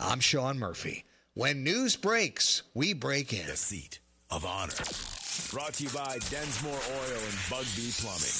I'm Sean Murphy. When news breaks, we break in. The Seat of Honor. Brought to you by Densmore Oil and Bugby Plumbing.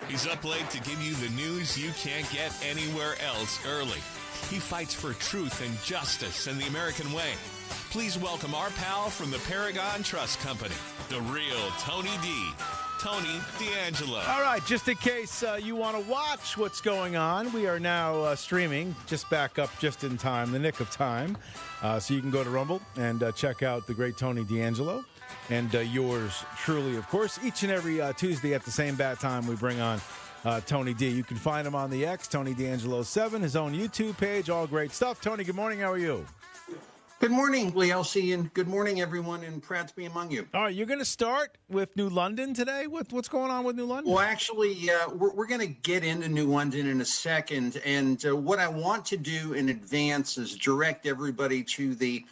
He's up late to give you the news you can't get anywhere else early. He fights for truth and justice and the American way. Please welcome our pal from the Paragon Trust Company, the real Tony D. Tony D'Angelo. All right, just in case you want to watch what's going on, we are now streaming, just back up just in time, the nick of time. So you can go to Rumble and check out the great Tony D'Angelo. And yours truly, of course, each and every Tuesday at the same bat time, we bring on Tony D. You can find him on the X, Tony D'Angelo 7, his own YouTube page, all great stuff. Tony, good morning. How are you? Good morning, Elci, and good morning, everyone, and proud to be among you. All right, you're going to start with New London today? What's going on with New London? Well, actually, we're going to get into New London in a second, and what I want to do in advance is direct everybody to the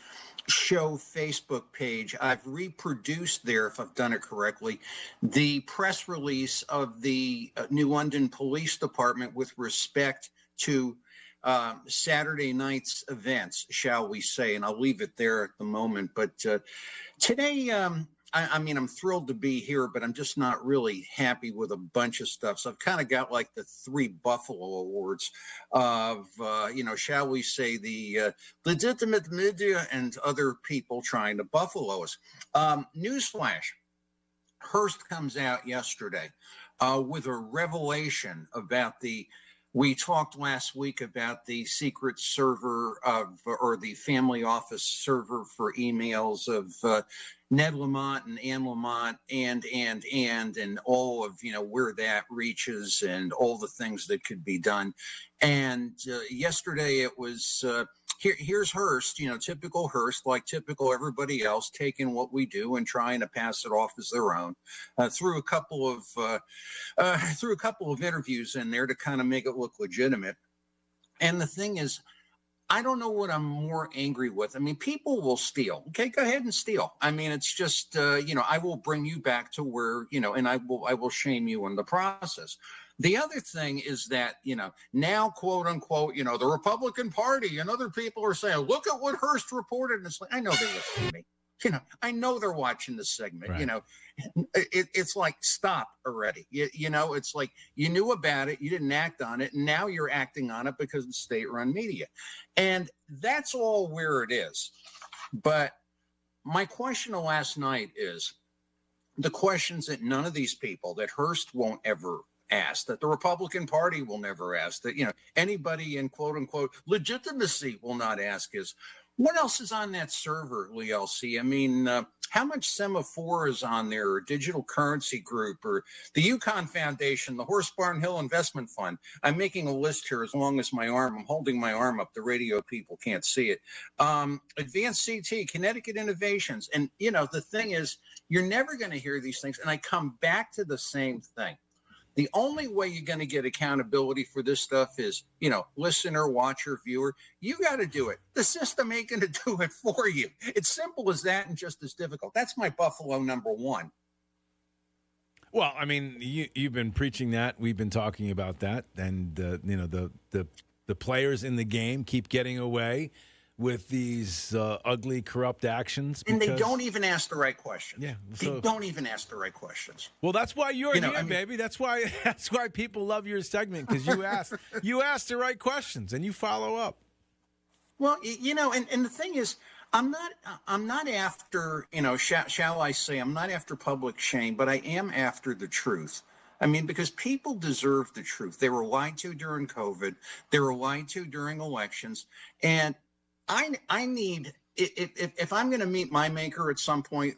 show Facebook page. I've reproduced there, if I've done it correctly, the press release of the New London Police Department with respect to Saturday night's events, shall we say, and I'll leave it there at the moment. But today, I mean, I'm thrilled to be here, but I'm just not really happy with a bunch of stuff. So I've kind of got like the 3 Buffalo Awards of, shall we say, the legitimate media and other people trying to buffalo us. Newsflash, Hearst comes out yesterday with a revelation about we talked last week about the secret server or the family office server for emails of Ned Lamont and Anne Lamont and all of, where that reaches and all the things that could be done. And yesterday it was, here's Hearst, typical Hearst, like typical everybody else, taking what we do and trying to pass it off as their own through a couple of interviews in there to kind of make it look legitimate. And the thing is, I don't know what I'm more angry with. I mean, people will steal. Okay, go ahead and steal. I mean, it's just, I will bring you back to where, and I will shame you in the process. The other thing is that, now, quote unquote, the Republican Party and other people are saying, look at what Hearst reported. And it's like, I know they listen to me. I know they're watching this segment. Right. It's like, stop already. It's like you knew about it. You didn't act on it. And now you're acting on it because it's state-run media. And that's all where it is. But my question of last night is the questions that none of these people, that Hearst won't ever ask, that the Republican Party will never ask, that, anybody in quote unquote legitimacy will not ask is, what else is on that server, Elci? I mean, how much Semaphore is on there, or Digital Currency Group, or the Yukon Foundation, the Horse Barn Hill Investment Fund? I'm making a list here as long as my arm. I'm holding my arm up. The radio people can't see it. Advanced CT, Connecticut Innovations. And, the thing is, you're never going to hear these things. And I come back to the same thing. The only way you're going to get accountability for this stuff is, listener, watcher, viewer. You got to do it. The system ain't going to do it for you. It's simple as that and just as difficult. That's my Buffalo number 1. Well, I mean, you've been preaching that. We've been talking about that. And, the players in the game keep getting away with these ugly, corrupt actions. And they don't even ask the right questions. Yeah, they don't even ask the right questions. Well, that's why you're here, baby. That's why people love your segment, because you ask the right questions and you follow up. Well, and the thing is, I'm not after, shall I say, I'm not after public shame, but I am after the truth. I mean, because people deserve the truth. They were lied to during COVID. They were lied to during elections. And I need, if I'm going to meet my maker at some point,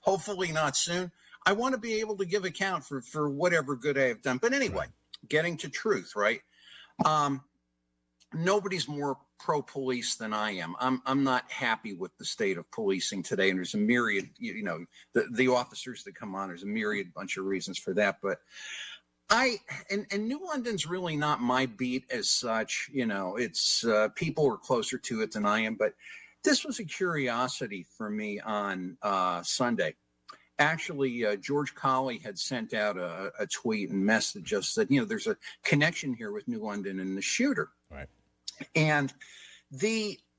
hopefully not soon, I want to be able to give account for whatever good I have done. But anyway, getting to truth, right? Nobody's more pro-police than I am. I'm not happy with the state of policing today, and there's a myriad, the officers that come on. There's a myriad bunch of reasons for that, but and New London's really not my beat as such. It's people are closer to it than I am, but this was a curiosity for me on Sunday. Actually, George Colley had sent out a tweet and message us that, there's a connection here with New London and the shooter. Right. And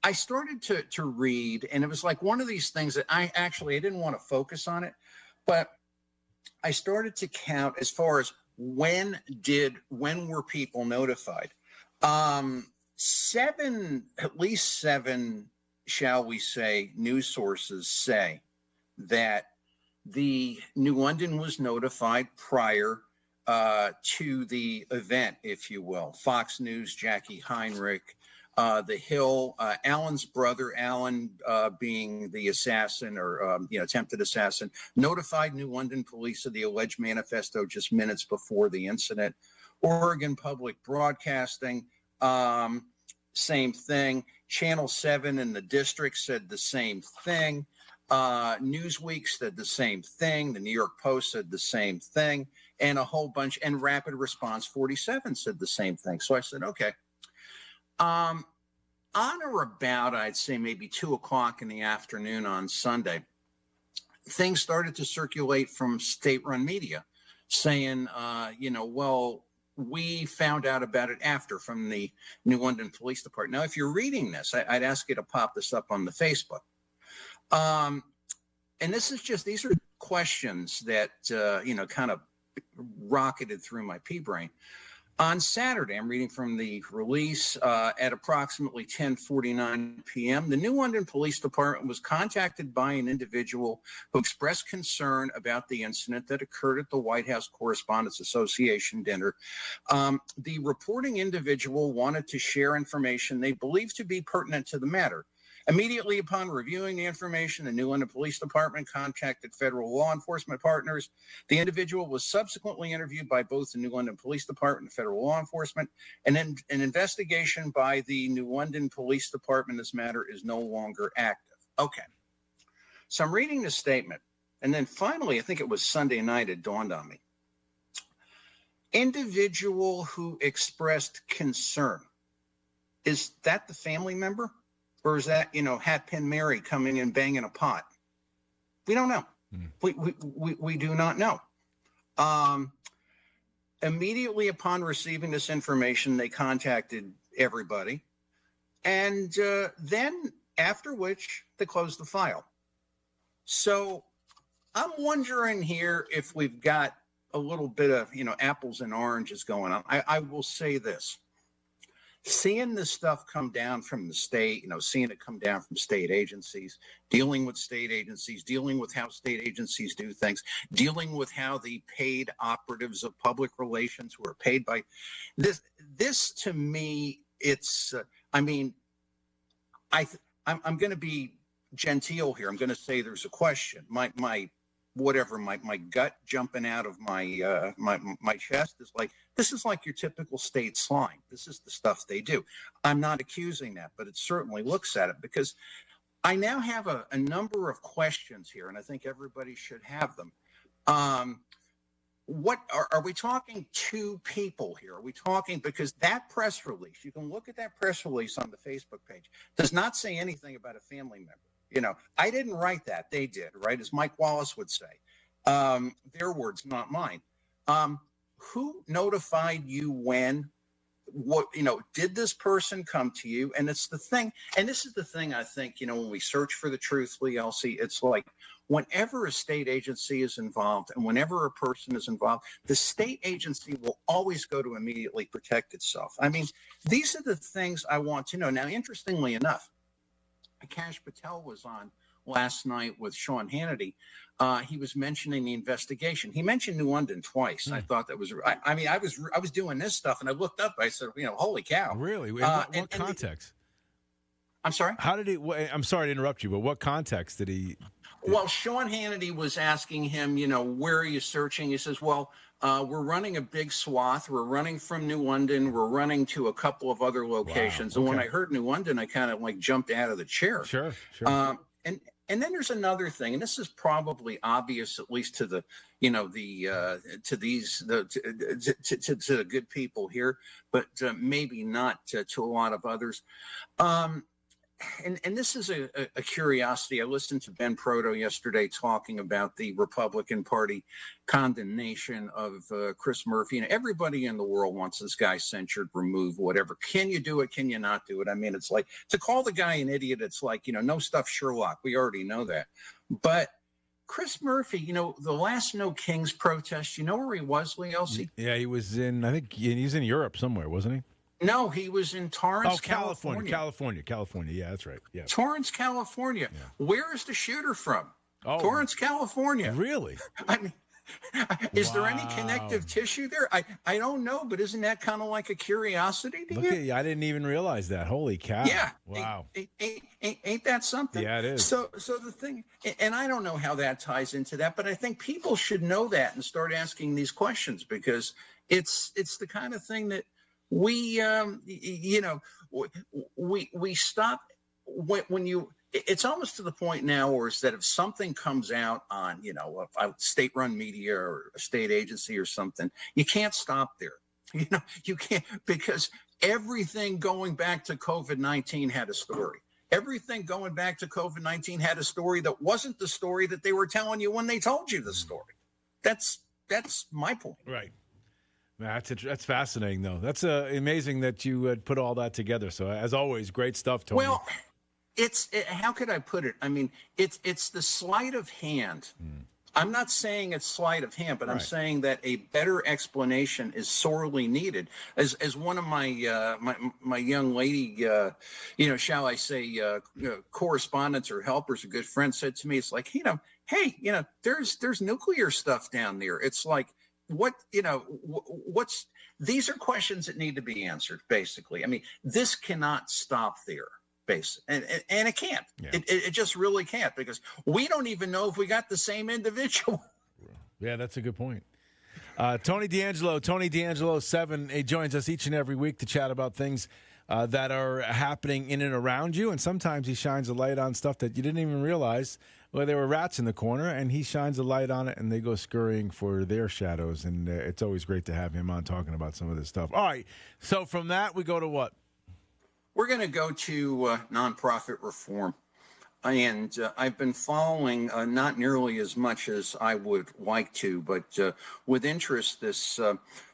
I started to read, and it was like one of these things that I didn't want to focus on it, but I started to count as far as when were people notified? At least seven, shall we say, news sources say that the New London was notified prior to the event, if you will. Fox News, Jackie Heinrich, The Hill, Alan's brother, Alan being the assassin or attempted assassin, notified New London police of the alleged manifesto just minutes before the incident. Oregon Public Broadcasting, same thing. Channel 7 in the district said the same thing. Newsweek said the same thing. The New York Post said the same thing, and a whole bunch. And Rapid Response 47 said the same thing. So I said, okay. On or about, I'd say maybe 2:00 in the afternoon on Sunday, things started to circulate from state-run media, saying, well, we found out about it after from the New London Police Department. Now, if you're reading this, I'd ask you to pop this up on the Facebook. And these are questions that, kind of rocketed through my pea brain. On Saturday, I'm reading from the release, at approximately 10:49 p.m., the New London Police Department was contacted by an individual who expressed concern about the incident that occurred at the White House Correspondents Association dinner. The reporting individual wanted to share information they believed to be pertinent to the matter. Immediately upon reviewing the information, the New London Police Department contacted federal law enforcement partners. The individual was subsequently interviewed by both the New London Police Department and federal law enforcement. And then an investigation by the New London Police Department in this matter is no longer active. Okay. So I'm reading this statement. And then finally, I think it was Sunday night, it dawned on me. Individual who expressed concern. Is that the family member? Or is that, Hat Pin Mary coming and banging a pot? We don't know. We do not know. Immediately upon receiving this information, they contacted everybody. And then after which, they closed the file. So I'm wondering here if we've got a little bit of, apples and oranges going on. I will say this. Seeing this stuff come down from the state, seeing it come down from state agencies, dealing with state agencies, dealing with how state agencies do things, dealing with how the paid operatives of public relations who are paid by this to me, it's, I'm going to be genteel here. I'm going to say there's a question. My gut jumping out of my my chest is like, this is like your typical state slime. This is the stuff they do. I'm not accusing that, but it certainly looks at it because I now have a number of questions here, and I think everybody should have them. What are we talking two people here? Are we talking, because that press release, you can look at that press release on the Facebook page, does not say anything about a family member. I didn't write that. They did, right? As Mike Wallace would say. Their words, not mine. Who notified you when? What, did this person come to you? And it's the thing, and this is the thing I think, when we search for the truth, Lee, Elci, it's like whenever a state agency is involved and whenever a person is involved, the state agency will always go to immediately protect itself. These are the things I want to know. Now, interestingly enough, Akash Patel was on last night with Sean Hannity. He was mentioning the investigation. He mentioned New London twice. I thought that was, I was doing this stuff and I looked up. I said, holy cow. Really? What context? I'm sorry? How did he, I'm sorry to interrupt you, but what context did he Well, Sean Hannity was asking him, where are you searching? He says, well, we're running a big swath. We're running from New London. We're running to a couple of other locations. Wow. And when I heard New London, I kind of jumped out of the chair. Sure. And then there's another thing, and this is probably obvious, at least to the, to the good people here, but maybe not to a lot of others. And this is a curiosity. I listened to Ben Proto yesterday talking about the Republican Party condemnation of Chris Murphy. And everybody in the world wants this guy censured, removed, whatever. Can you do it? Can you not do it? I mean, it's like to call the guy an idiot. It's like, no stuff Sherlock. We already know that. But Chris Murphy, the last No Kings protest, you know where he was, Lee Elci? Yeah, he was in, I think he's in Europe somewhere, wasn't he? No, he was in Torrance, California. Yeah, that's right. Yeah. Torrance, California. Yeah. Where is the shooter from? Oh, Torrance, California. Really? I mean, is there any connective tissue there? I don't know, but isn't that kind of like a curiosity to you? I didn't even realize that. Holy cow. Yeah. Wow. Ain't that something? Yeah, it is. So the thing, and I don't know how that ties into that, but I think people should know that and start asking these questions, because it's the kind of thing that we stop when you. It's almost to the point now where instead if something comes out on a state-run media or a state agency or something, you can't stop there. You can't, because everything going back to COVID-19 had a story. Everything going back to COVID-19 had a story that wasn't the story that they were telling you when they told you the story. That's my point. Right. That's fascinating, though. That's amazing that you had put all that together. So, as always, great stuff, Tony. Well, how could I put it? I mean, it's the sleight of hand. I'm not saying it's sleight of hand, but I'm saying that a better explanation is sorely needed. As one of my my young lady, shall I say, correspondents or helpers, a good friend, said to me, it's like, hey, there's nuclear stuff down there. It's like, what's these are questions that need to be answered, basically. I mean, this cannot stop there, basically, and it can't. Yeah. It just really can't, because we don't even know if we got the same individual. Yeah, that's a good point. Tony D'Angelo 7, he joins us each and every week to chat about things that are happening in and around you, and sometimes he shines a light on stuff that you didn't even realize. Well, there were rats in the corner, and he shines a light on it, and they go scurrying for their shadows, and it's always great to have him on talking about some of this stuff. All right, so from that, we go to what? We're going to go to nonprofit reform, and I've been following not nearly as much as I would like to, but with interest, this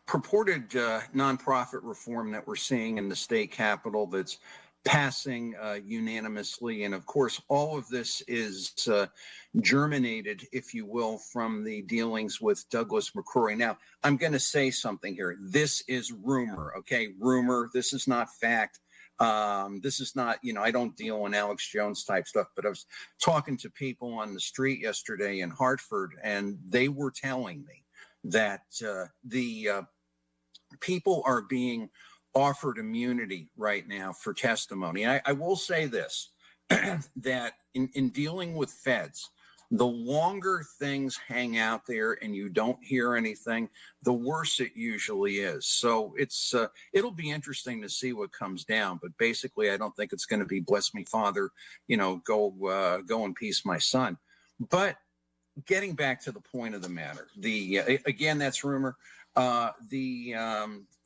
purported nonprofit reform that we're seeing in the state capitol that's passing unanimously. And of course, all of this is germinated, if you will, from the dealings with Douglas McCrory. Now, I'm going to say something here. This is rumor, okay? Rumor. This is not fact. This is not, I don't deal in Alex Jones type stuff, but I was talking to people on the street yesterday in Hartford, and they were telling me that the people are being offered immunity right now for testimony. I will say this, that in dealing with feds, the longer things hang out there and you don't hear anything, the worse it usually is. So it'll be interesting to see what comes down. But basically, I don't think it's going to be bless me, Father, go in peace, my son. But getting back to the point of the matter, again, that's rumor. The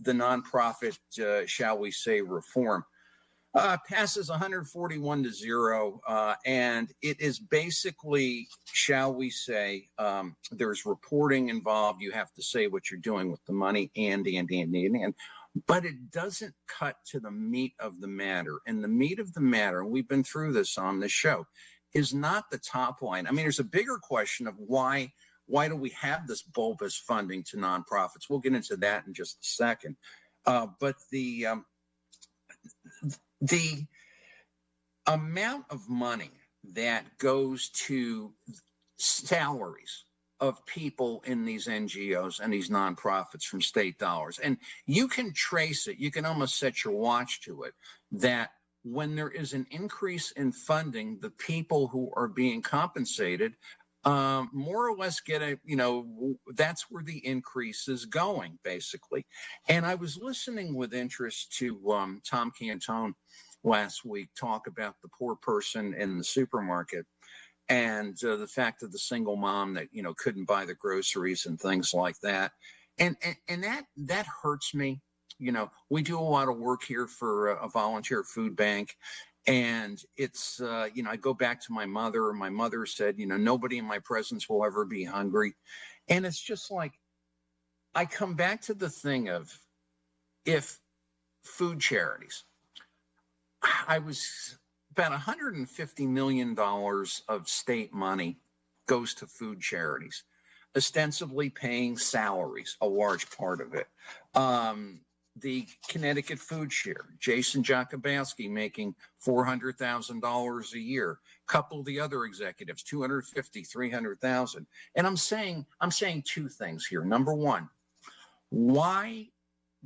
nonprofit, shall we say, reform passes 141-0, and it is basically, shall we say, there's reporting involved. You have to say what you're doing with the money, and but it doesn't cut to the meat of the matter. And the meat of the matter, and we've been through this on this show, is not the top line. I mean, there's a bigger question of why do we have this bulbous funding to nonprofits? We'll get into that in just a second. But the amount of money that goes to salaries of people in these NGOs and these nonprofits from state dollars, and you can trace it, you can almost set your watch to it, that when there is an increase in funding, the people who are being compensated more or less get that's where the increase is going, basically. And I was listening with interest to Tom Cantone last week talk about the poor person in the supermarket and the fact of the single mom that, couldn't buy the groceries and things like that. And that hurts me. We do a lot of work here for a volunteer food bank. And it's, I go back to my mother. My mother said, nobody in my presence will ever be hungry. And it's just like, I come back to the thing of if food charities, I was about $150 million of state money goes to food charities, ostensibly paying salaries, a large part of it. The Connecticut Food Share, Jason Jakubowski making $400,000 a year. A couple of the other executives, $250,000, $300,000. And I'm saying two things here. Number one, why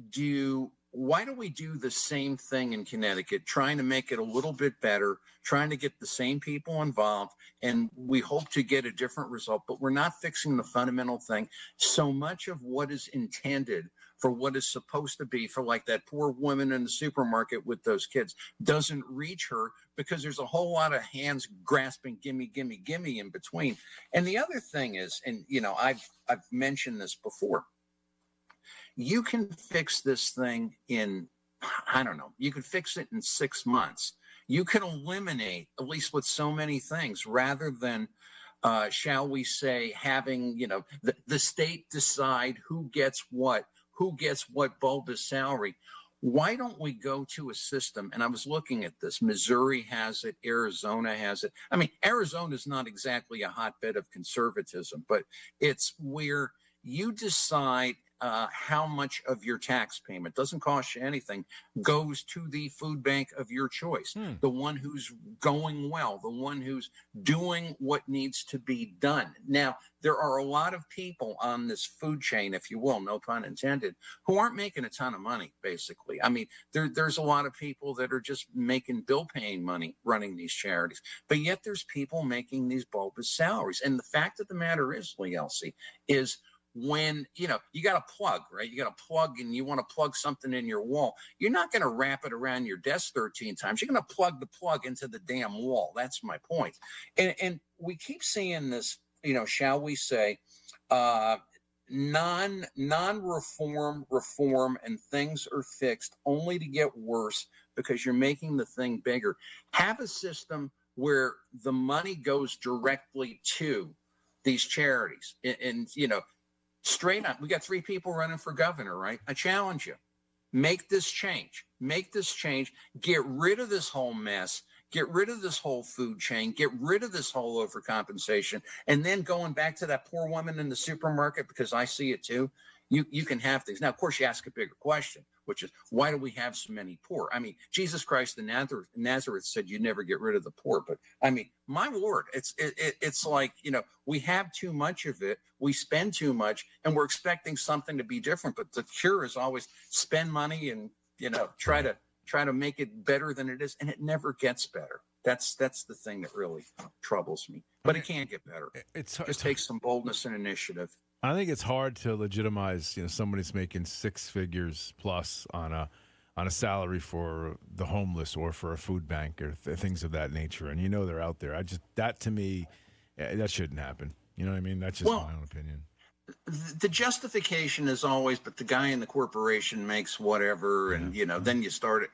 do we do the same thing in Connecticut, trying to make it a little bit better, trying to get the same people involved, and we hope to get a different result, but we're not fixing the fundamental thing. So much of what is intended for what is supposed to be for like that poor woman in the supermarket with those kids doesn't reach her because there's a whole lot of hands grasping, gimme, gimme, gimme in between. And the other thing is, and I've mentioned this before, you can fix this thing in, you can fix it in 6 months. You can eliminate, at least with so many things, rather than, shall we say, having, the state decide who gets what bulbous salary. Why don't we go to a system? And I was looking at this. Missouri has it. Arizona has it. I mean, Arizona is not exactly a hotbed of conservatism, but it's where you decide how much of your tax payment, doesn't cost you anything, goes to the food bank of your choice. The one who's going well, the one who's doing what needs to be done. Now, there are a lot of people on this food chain, if you will, no pun intended, who aren't making a ton of money, basically. I mean, there's a lot of people that are just making bill paying money running these charities, but yet there's people making these bulbous salaries. And the fact of the matter is, Elci, is when, you got a plug, right? You got a plug and you want to plug something in your wall. You're not going to wrap it around your desk 13 times. You're going to plug the plug into the damn wall. That's my point. And we keep seeing this, shall we say, non-reform, reform, and things are fixed only to get worse because you're making the thing bigger. Have a system where the money goes directly to these charities and straight up, we got 3 people running for governor, right? I challenge you. Make this change. Get rid of this whole mess. Get rid of this whole food chain. Get rid of this whole overcompensation. And then going back to that poor woman in the supermarket, because I see it too, you can have things. Now, of course, you ask a bigger question, which is, why do we have so many poor? I mean, Jesus Christ in Nazareth said you'd never get rid of the poor. But I mean, my Lord, it's like, we have too much of it. We spend too much and we're expecting something to be different. But the cure is always spend money and, try to make it better than it is. And it never gets better. That's the thing that really troubles me. But it can't get better. It takes some boldness and initiative. I think it's hard to legitimize, somebody's making 6 figures plus on a salary for the homeless or for a food bank or things of that nature, and they're out there. That to me, that shouldn't happen. You know what I mean? That's just my own opinion. The justification is always, but the guy in the corporation makes whatever, and then you start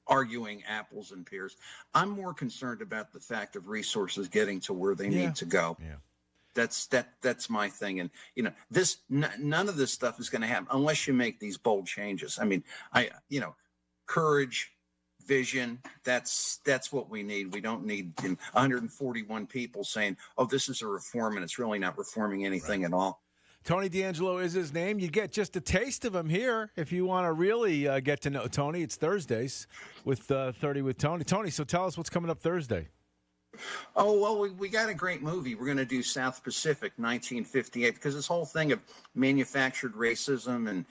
arguing apples and pears. I'm more concerned about the fact of resources getting to where they need to go. Yeah. That's my thing. And, none of this stuff is going to happen unless you make these bold changes. I mean, courage, vision, that's what we need. We don't need 141 people saying, oh, this is a reform, and it's really not reforming anything at all. Tony D'Angelo is his name. You get just a taste of him here. If you want to really get to know Tony, it's Thursdays with 30 with Tony. Tony, so tell us what's coming up Thursday. Oh, well, we got a great movie. We're going to do South Pacific, 1958, because this whole thing of manufactured racism and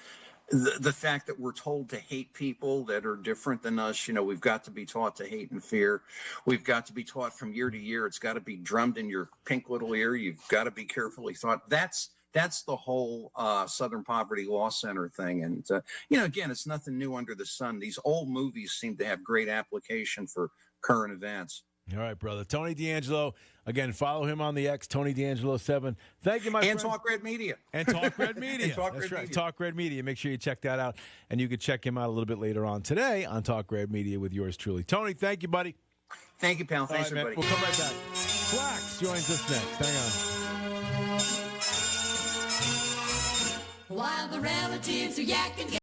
the fact that we're told to hate people that are different than us. We've got to be taught to hate and fear. We've got to be taught from year to year. It's got to be drummed in your pink little ear. You've got to be carefully taught. That's the whole Southern Poverty Law Center thing. And, again, it's nothing new under the sun. These old movies seem to have great application for current events. All right, brother. Tony D'Angelo. Again, follow him on the X, Tony D'Angelo 7. Thank you, my friend. And Talk Red Media. And Talk Red Media. Talk That's Red right. Media. Talk Red Media. Make sure you check that out. And you can check him out a little bit later on today on Talk Red Media with yours truly. Tony, thank you, buddy. Thank you, pal. Thanks, All right, everybody. We'll come right back. Flax joins us next. Hang on. While the relatives are yakking.